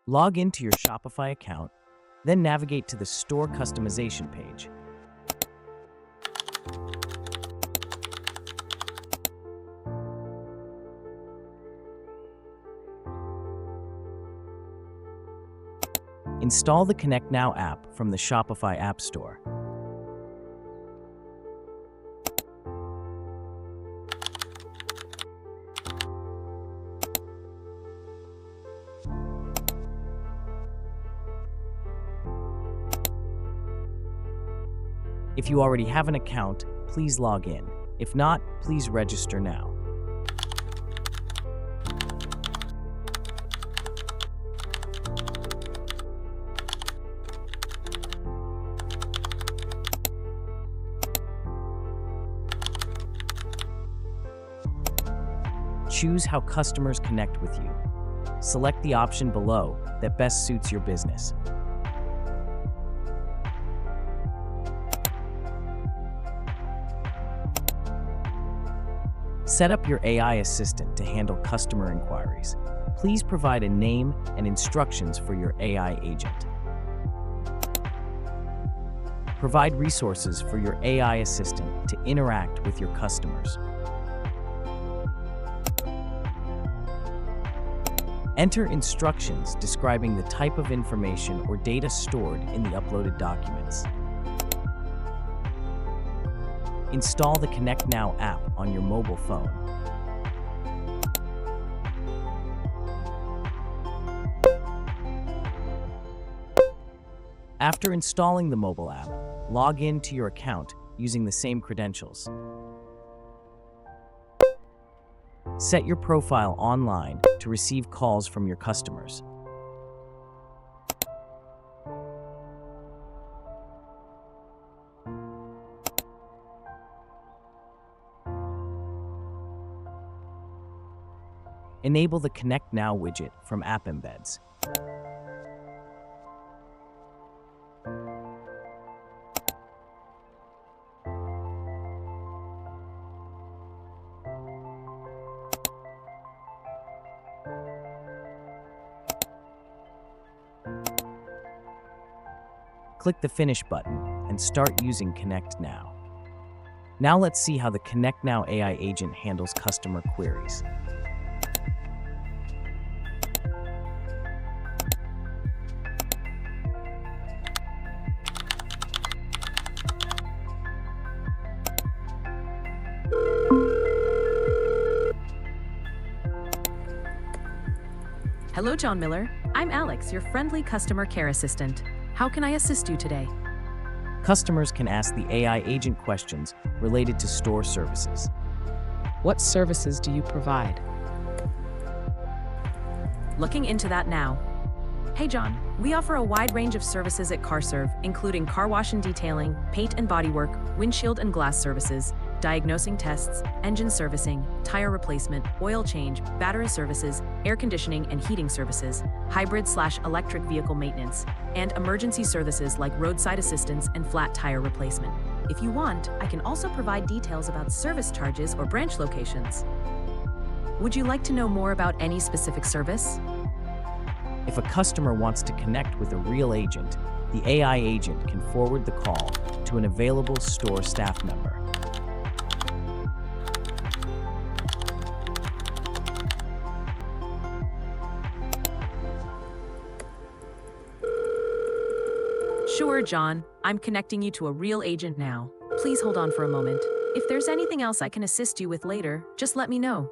Log into your Shopify account, then navigate to the Store Customization page. Install the ConnectNow app from the Shopify App Store. If you already have an account, please log in. If not, please register now. Choose how customers connect with you. Select the option below that best suits your business. Set up your AI assistant to handle customer inquiries. Please provide a name and instructions for your AI agent. Provide resources for your AI assistant to interact with your customers. Enter instructions describing the type of information or data stored in the uploaded documents. Install the ConnectNow app on your mobile phone. After installing the mobile app, log in to your account using the same credentials. Set your profile online to receive calls from your customers. Enable the ConnectNow widget from App Embeds. Click the Finish button and start using ConnectNow. Now let's see how the ConnectNow AI agent handles customer queries. Hello, John Miller. I'm Alex, your friendly customer care assistant. How can I assist you today? Customers can ask the AI agent questions related to store services. What services do you provide? Looking into that now. Hey, John. We offer a wide range of services at CarServe, including car wash and detailing, paint and bodywork, windshield and glass services, diagnosing tests, engine servicing, tire replacement, oil change, battery services, air conditioning and heating services, hybrid/electric vehicle maintenance, and emergency services like roadside assistance and flat tire replacement. If you want, I can also provide details about service charges or branch locations. Would you like to know more about any specific service? If a customer wants to connect with a real agent, the AI agent can forward the call to an available store staff member. Sure, John. I'm connecting you to a real agent now. Please hold on for a moment. If there's anything else I can assist you with later, just let me know.